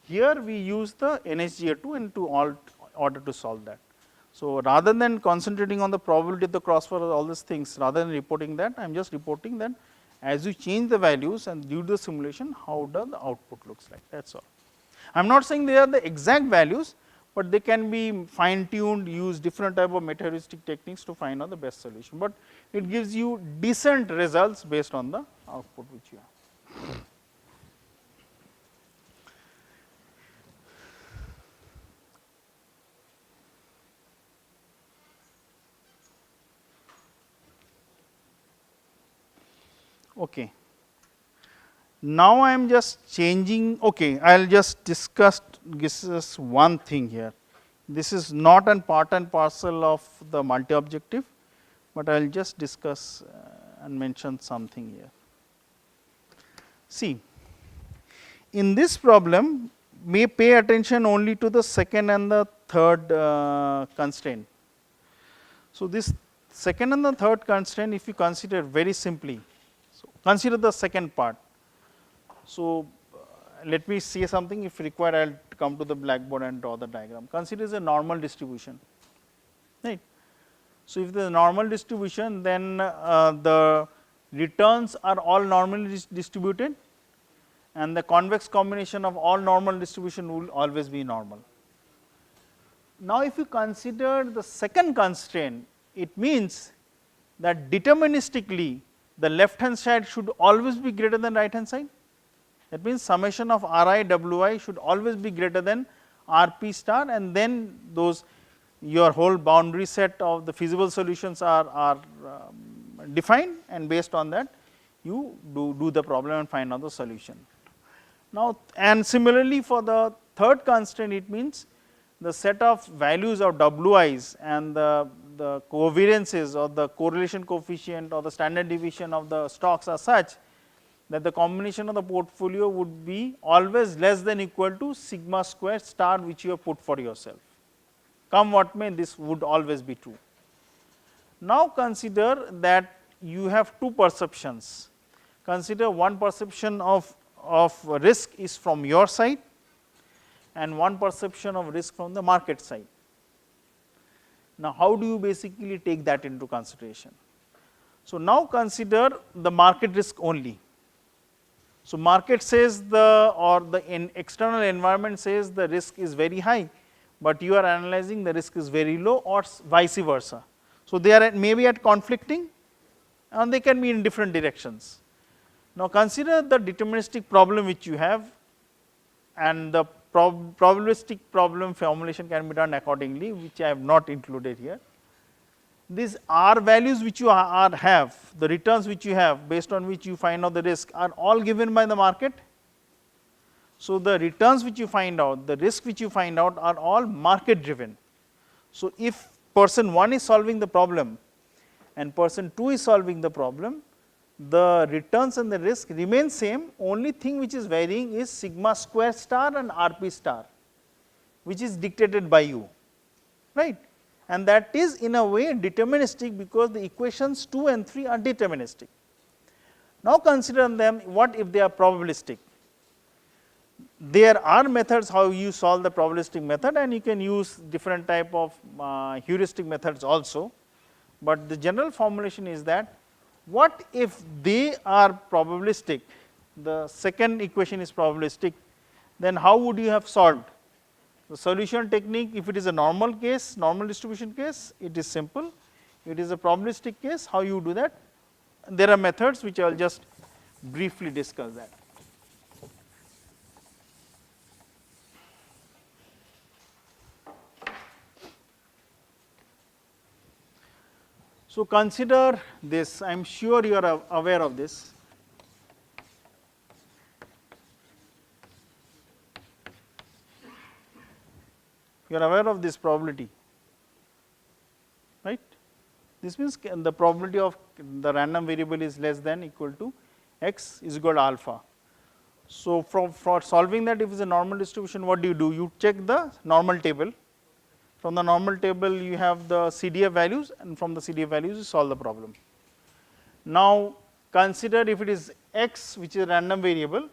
here we use the NHGA2 and order to solve that. So, rather than concentrating on the probability of the crossfire all these things, rather than reporting that, I am just reporting that as you change the values and due to the simulation, how does the output looks like, that is all. I am not saying they are the exact values, but they can be fine tuned, use different type of meta-heuristic techniques to find out the best solution, but it gives you decent results based on the output which you have. Okay. Now I am just changing, okay, I will just discuss this one thing here. This is not an part and parcel of the multi-objective, but I will just discuss and mention something here. See, in this problem, may pay attention only to the second and the third constraint. So, this second and the third constraint, if you consider very simply, so consider the second part. So, let me say something, if required I will come to the blackboard and draw the diagram. Consider is a normal distribution, right. So, if the normal distribution, then the returns are all normally distributed and the convex combination of all normal distribution will always be normal. Now, if you consider the second constraint, it means that deterministically the left hand side should always be greater than right hand side. That means, summation of Ri Wi should always be greater than Rp star, and then those your whole boundary set of the feasible solutions are defined, and based on that you do the problem and find out the solution. Now, and similarly for the third constraint, it means the set of values of Wi's and the covariances or the correlation coefficient or the standard deviation of the stocks are such that the combination of the portfolio would be always less than equal to sigma square star which you have put for yourself. Come what may, this would always be true. Now, consider that you have two perceptions. Consider one perception of risk is from your side and one perception of risk from the market side. Now, how do you basically take that into consideration? So, now consider the market risk only. So, market says the external environment says the risk is very high, but you are analyzing the risk is very low or vice versa. So, they are maybe at conflicting and they can be in different directions. Now, consider the deterministic problem which you have, and the probabilistic problem formulation can be done accordingly, which I have not included here. These R values which you have, the returns which you have based on which you find out the risk are all given by the market. So, the returns which you find out, the risk which you find out are all market driven. So, if person 1 is solving the problem and person 2 is solving the problem, the returns and the risk remain same, only thing which is varying is sigma square star and Rp star, which is dictated by you, right. And that is in a way deterministic, because the equations 2 and 3 are deterministic. Now, consider them, what if they are probabilistic? There are methods how you solve the probabilistic method, and you can use different type of heuristic methods also, but the general formulation is that what if they are probabilistic, the second equation is probabilistic, then how would you have solved? The solution technique, if it is a normal case, normal distribution case, it is simple. It is a probabilistic case, how you do that? There are methods which I will just briefly discuss that. So, consider this, I am sure you are aware of this. You are aware of this probability, right. This means the probability of the random variable is less than equal to x is equal to alpha. So, for solving that, if it is a normal distribution, what do? You check the normal table. From the normal table, you have the CDF values, and from the CDF values you solve the problem. Now, consider if it is x which is a random variable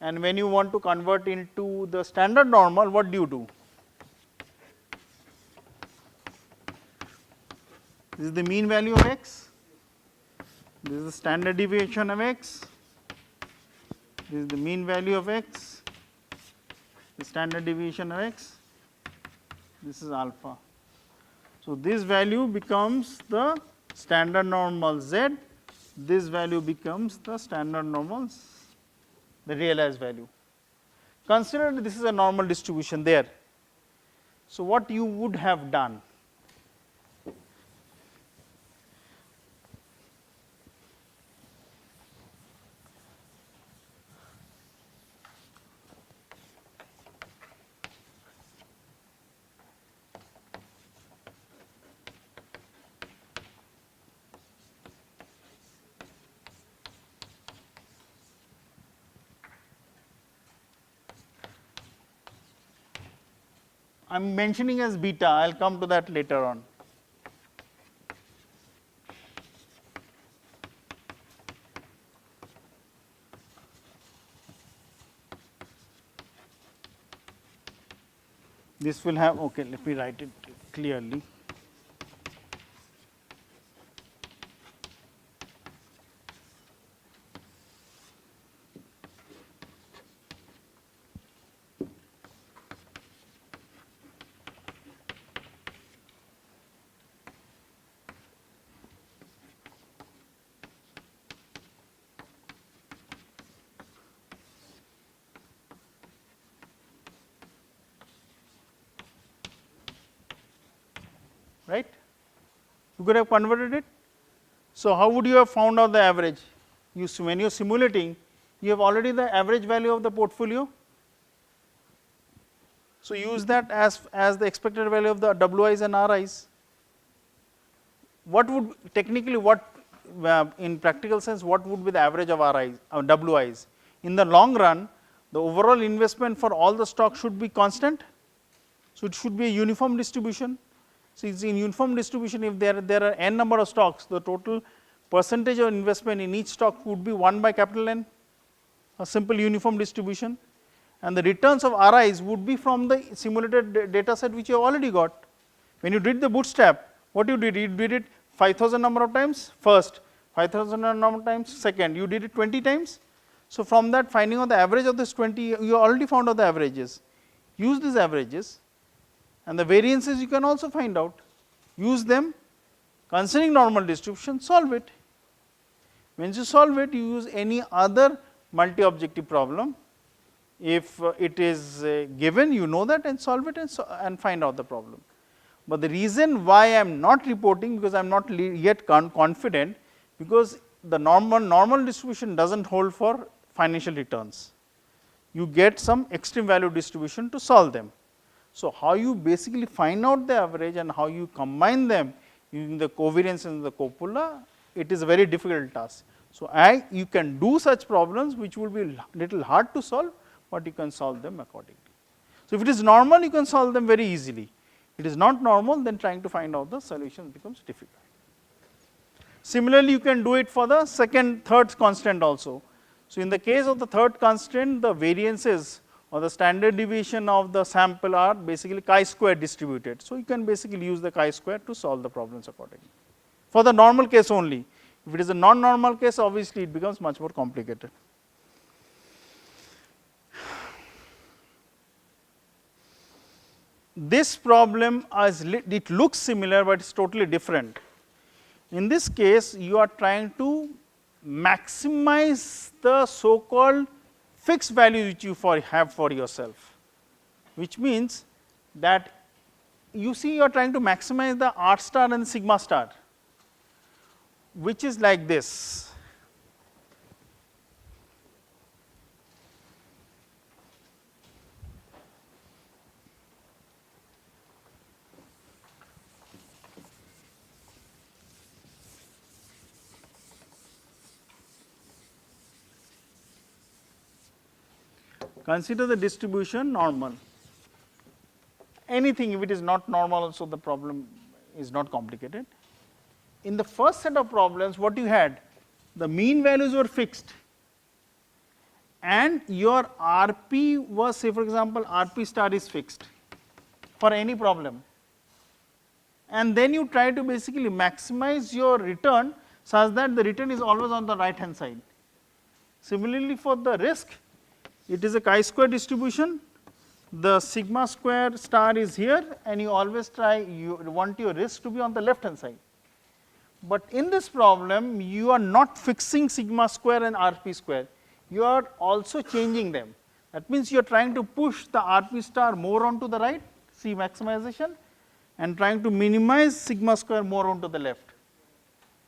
and when you want to convert into the standard normal, what do you do? This is the mean value of x, this is the standard deviation of x, this is the mean value of x, the standard deviation of x, this is alpha. So, this value becomes the standard normal z, this value becomes the standard normal, the realized value. Consider this is a normal distribution there. So, what you would have done? I am mentioning as beta, I will come to that later on. This will have, okay, let me write it clearly. Right? You could have converted it. So, how would you have found out the average? When you are simulating, you have already the average value of the portfolio. So, use that as the expected value of the WIs and RIs. What would technically in practical sense, what would be the average of RIs or WIs? In the long run, the overall investment for all the stocks should be constant. So, it should be a uniform distribution. So, it is in uniform distribution, if there are n number of stocks, the total percentage of investment in each stock would be 1 by capital N, a simple uniform distribution, and the returns of RIs would be from the simulated data set which you have already got. When you did the bootstrap, what you did? You did it 5000 number of times first, 5000 number of times second, you did it 20 times. So, from that finding out the average of this 20, you already found out the averages. Use these averages and the variances you can also find out. Use them, considering normal distribution, solve it. Once you solve it, you use any other multi-objective problem. If it is given, you know that and solve it and find out the problem. But the reason why I am not reporting, because I am not yet confident, because the normal distribution does not hold for financial returns. You get some extreme value distribution to solve them. So, how you basically find out the average and how you combine them using the covariance and the copula, it is a very difficult task. So, you can do such problems which will be little hard to solve, but you can solve them accordingly. So, if it is normal, you can solve them very easily. If it is not normal, then trying to find out the solution becomes difficult. Similarly, you can do it for the third constant also. So, in the case of the third constant, the variances or the standard deviation of the sample are basically chi-square distributed. So, you can basically use the chi-square to solve the problems accordingly. For the normal case only, if it is a non-normal case, obviously it becomes much more complicated. This problem it looks similar, but it is totally different. In this case, you are trying to maximize the so called fixed value which you have for yourself, which means that you see you are trying to maximize the R star and sigma star, which is like this. Consider the distribution normal. Anything, if it is not normal also, the problem is not complicated. In the first set of problems, what you had, the mean values were fixed and your RP was, say for example, RP star is fixed for any problem, and then you try to basically maximize your return such that the return is always on the right hand side. Similarly, for the risk, it is a chi-square distribution, the sigma square star is here, and you always try, you want your risk to be on the left hand side. But in this problem, you are not fixing sigma square and RP square, you are also changing them. That means you are trying to push the RP star more onto the right, see maximization, and trying to minimize sigma square more onto the left.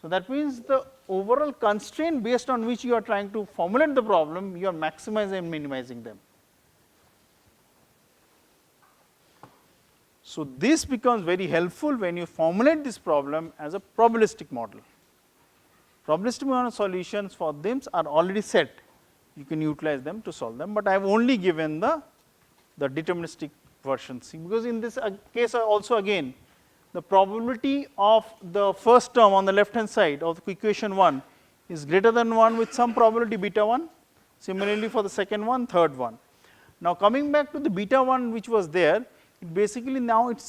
So that means the overall constraint based on which you are trying to formulate the problem, you are maximizing and minimizing them. So this becomes very helpful when you formulate this problem as a probabilistic model. Probabilistic model solutions for them are already set, you can utilize them to solve them, but I have only given the deterministic version C, because in this case also again the probability of the first term on the left hand side of equation 1 is greater than 1 with some probability beta 1, similarly for the second one, third one. Now coming back to the beta 1 which was there, it basically now it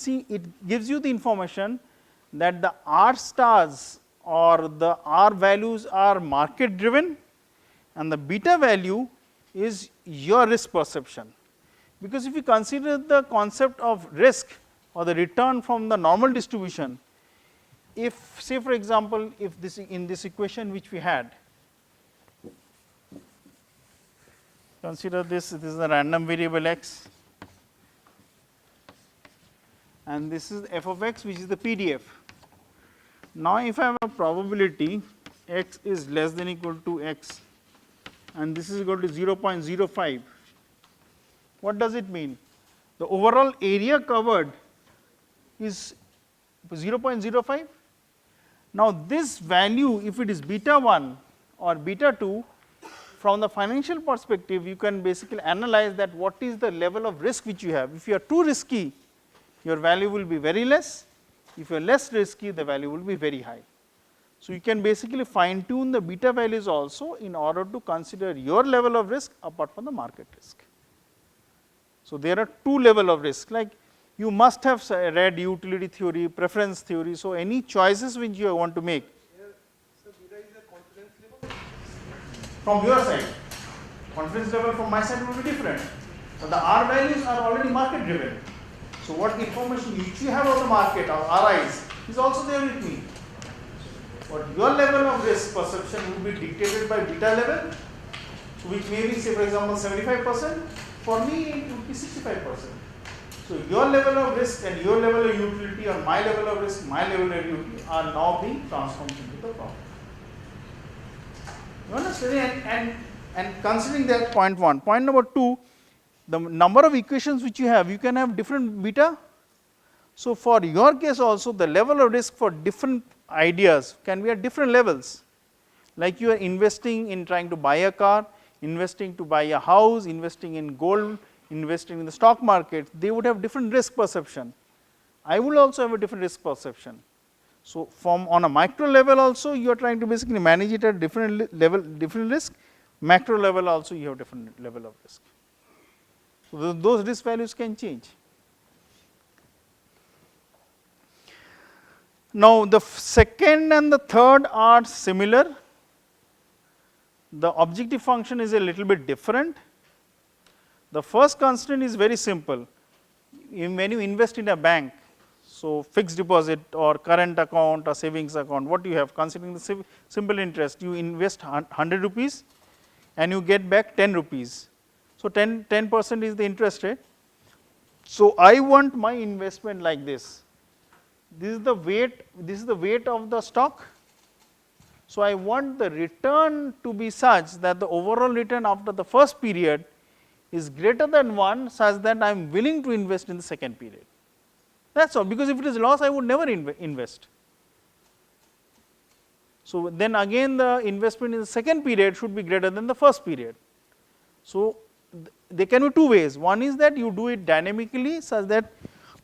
gives you the information that the R stars or the R values are market driven and the beta value is your risk perception. Because if you consider the concept of risk or the return from the normal distribution, if say for example, if this in this equation which we had, consider this is a random variable x and this is f of x which is the PDF. Now if I have a probability x is less than equal to x and this is equal to 0.05, what does it mean? The overall area covered is 0.05. Now this value, if it is beta 1 or beta 2, from the financial perspective you can basically analyze that what is the level of risk which you have. If you are too risky, your value will be very less. If you are less risky, the value will be very high. So you can basically fine tune the beta values also in order to consider your level of risk apart from the market risk. So there are two levels of risk, like you must have read utility theory, preference theory. So any choices which you want to make. So beta is a confidence level? From your side, confidence level from my side will be different. So the R values are already market driven. So what information which you have of the market or RIs is also there with me. But your level of risk perception will be dictated by beta level, which may be say for example 75%. For me it would be 65%. So your level of risk and your level of utility or my level of risk, my level of utility are now being transformed into the problem. You understand? And considering that point 1. Point number 2, the number of equations which you have, you can have different beta. So for your case also the level of risk for different ideas can be at different levels. Like you are investing in trying to buy a car, investing to buy a house, investing in gold, investing in the stock market, they would have different risk perception. I will also have a different risk perception. So from on a micro level also you are trying to basically manage it at different level, different risk. Macro level also you have different level of risk. So those risk values can change. Now the second and the third are similar. The objective function is a little bit different. The first constraint is very simple. When you invest in a bank, so fixed deposit or current account or savings account, what you have, considering the simple interest, you invest 100 rupees and you get back 10 rupees. So 10% is the interest rate. So I want my investment like this. This is the weight of the stock. So I want the return to be such that the overall return after the first period is greater than 1 such that I am willing to invest in the second period. That is all, because if it is loss I would never invest. So then again the investment in the second period should be greater than the first period. So there can be two ways. One is that you do it dynamically such that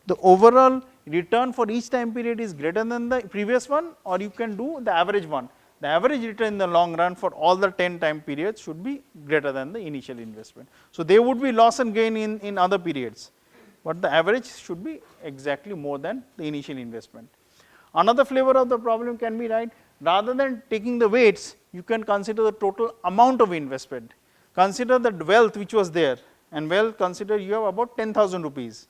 the overall return for each time period is greater than the previous one, or you can do the average one. the average return in the long run for all the 10 time periods should be greater than the initial investment. So, there would be loss and gain in other periods, but the average should be exactly more than the initial investment. Another flavor of the problem can be, right, rather than taking the weights, you can consider the total amount of investment. Consider the wealth which was there, and well, consider you have about 10,000 rupees.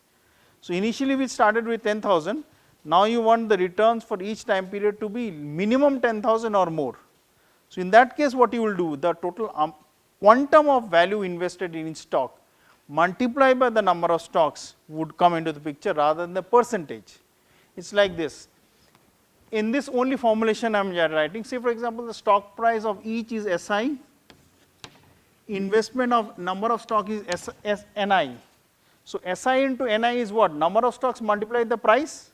So, initially we started with 10,000, now you want the returns for each time period to be minimum 10,000 or more. So, in that case what you will do, the total quantum of value invested in stock multiplied by the number of stocks would come into the picture rather than the percentage. It is like this. In this only formulation I am writing, say for example, the stock price of each is SI, investment of number of stock is NI. So, SI into NI is what? Number of stocks multiplied the price,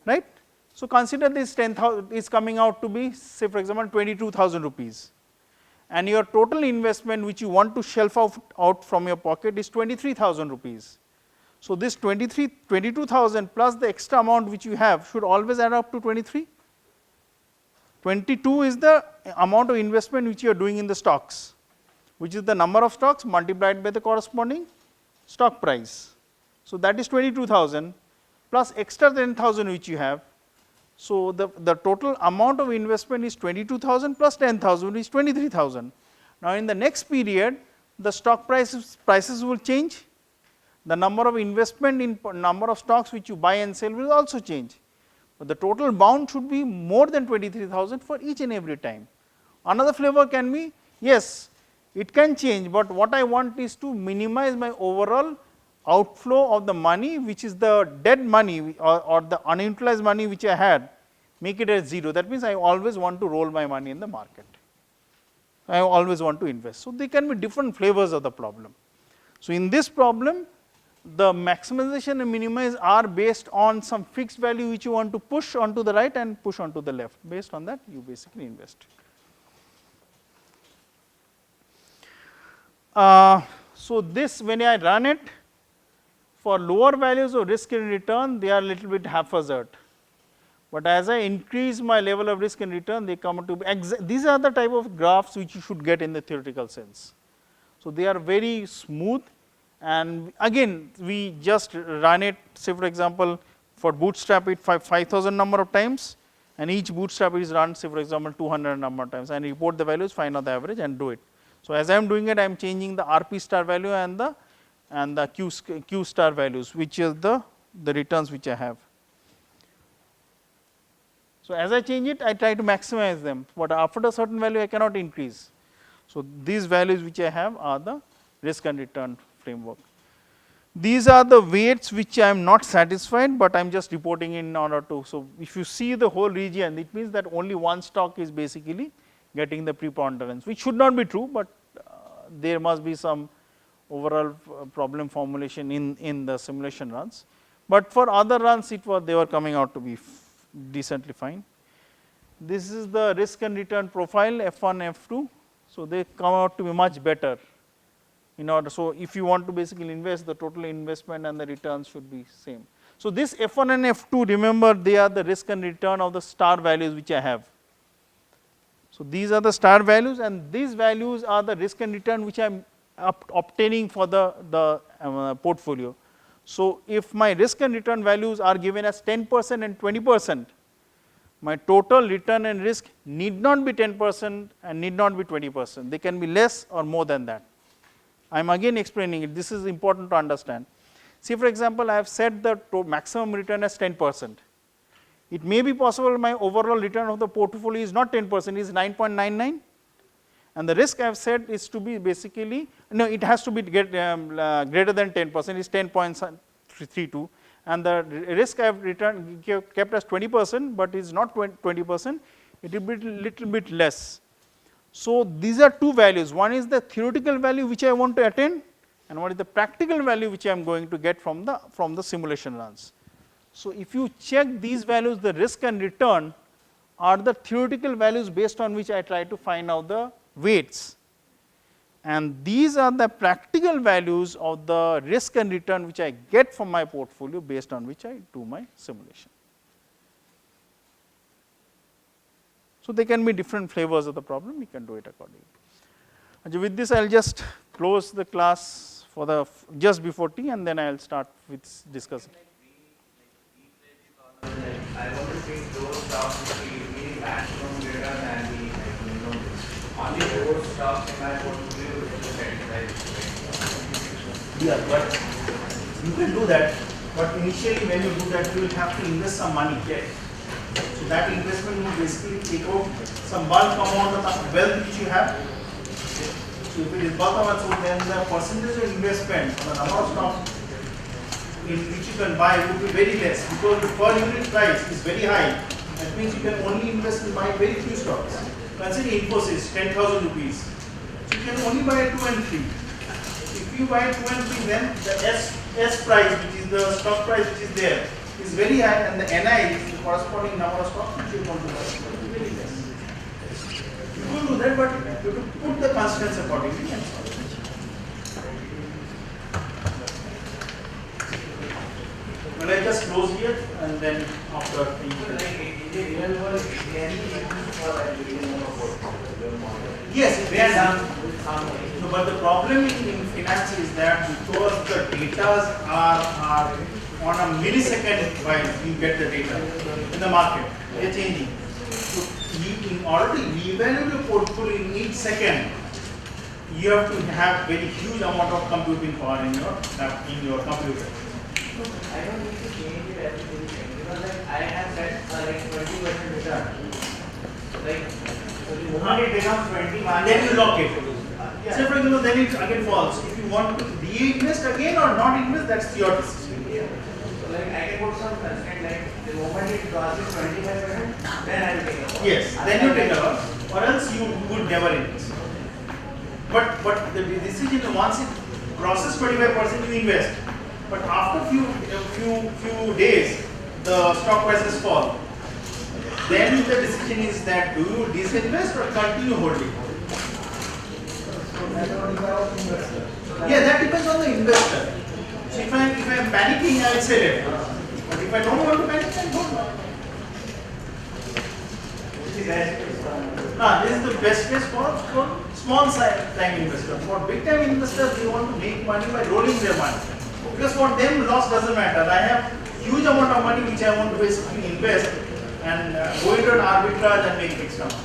right. So, consider this 10,000 is coming out to be, say for example, 22,000 rupees, and your total investment which you want to shelf out from your pocket is 23,000 rupees. So, this 22,000 plus the extra amount which you have should always add up to 23. 22 is the amount of investment which you are doing in the stocks, which is the number of stocks multiplied by the corresponding stock price. So, that is 22,000 plus extra 10,000 which you have. So, the total amount of investment is 22,000 plus 10,000 is 23,000. Now, in the next period the stock prices will change, the number of investment in number of stocks which you buy and sell will also change, but the total bound should be more than 23,000 for each and every time. Another flavor can be, yes, it can change, but what I want is to minimize my overall outflow of the money which is the dead money or the unutilized money which I had, make it as 0. That means, I always want to roll my money in the market, I always want to invest. So, there can be different flavors of the problem. So, in this problem the maximization and minimize are based on some fixed value which you want to push onto the right and push onto the left. Based on that you basically invest. So, this when I run it for lower values of risk and return, they are little bit haphazard, but as I increase my level of risk and return, they come to be these are the type of graphs which you should get in the theoretical sense. So, they are very smooth, and again we just run it, say for example, for bootstrap it 5,000 number of times, and each bootstrap is run, say for example, 200 number of times, and report the values, find out the average and do it. So, as I am doing it, I am changing the RP star value and the Q star values, which is the returns which I have. So, as I change it, I try to maximize them, but after a certain value I cannot increase. So, these values which I have are the risk and return framework. These are the weights which I am not satisfied, but I am just reporting in order to. So, if you see the whole region, it means that only one stock is basically getting the preponderance, which should not be true, but there must be some overall problem formulation in the simulation runs. But for other runs they were coming out to be decently fine. This is the risk and return profile F1, F2. So, they come out to be much better in order. So, if you want to basically invest, the total investment and the returns should be same. So, this F1 and F2, remember, they are the risk and return of the star values which I have. So, these are the star values, and these values are the risk and return which I am obtaining for the portfolio. So, if my risk and return values are given as 10% and 20%, my total return and risk need not be 10% and need not be 20%. They can be less or more than that. I am again explaining it. This is important to understand. See, for example, I have set the maximum return as 10%. It may be possible my overall return of the portfolio is not 10%, is 9.99, and the risk I have set is to be basically, no, it has to be greater than 10%, is 10.32, and the risk I have kept as 20%, but is not 20%, it will be little bit less. So, these are two values, one is the theoretical value which I want to attain, and one is the practical value which I am going to get from the simulation runs. So, if you check these values, the risk and return are the theoretical values based on which I try to find out the weights, and these are the practical values of the risk and return which I get from my portfolio based on which I do my simulation. So, there can be different flavors of the problem, you can do it accordingly. With this, I will just close the class for the just before tea, and then I will start with discussing. I want to take those stocks which give me maximum return and only those stocks in my portfolio which is satisfied. Yeah, but you can do that, but initially when you do that, you will have to invest some money. Yes. So that investment will basically take out some bulk amount of the wealth which you have. So if it is bulk amount, so then the percentage of investment on the number of stocks in which you can buy would be very less, because the per unit price is very high. That means you can only invest in buy very few stocks. Consider Infosys 10,000 rupees. So you can only buy 2 and 3. If you buy 2 and 3, then the S price, which is the stock price which is there, is very high, and the NI, which is the corresponding number of stocks which you want to buy, is very less. You will do that, but you have to put the constraints accordingly and so on. Well, I just close here, and then after In the real world, can you use for yes, we are done with some no, but the problem in finance is that because the data are on a millisecond while you get the data in the market, they are changing. So in order to revalue your portfolio in each second, you have to have very huge amount of computing power in your computer. I don't need to change it everything because like I have set like 20% return. Like so the moment it becomes 20, Then you lock it. Yeah. Say for example, then it again falls. If you want to reinvest again or not invest, that's your decision. So like I can put some constraint like the moment it crosses 25%, then I will take a loss. Yes, then you take a loss, or else you would never invest. But the decision, once it crosses 25%, you invest. But after few days, the stock prices fall. Then the decision is that do you disinvest or continue holding? Yeah, that depends on the investor. So if I am panicking, I will sell it. But if I don't want to panic, I don't. This is the best case for small time investors. For big time investors, they want to make money by rolling their money. Because for them, loss doesn't matter. I have huge amount of money which I want to basically invest and go into an arbitrage and make extra money.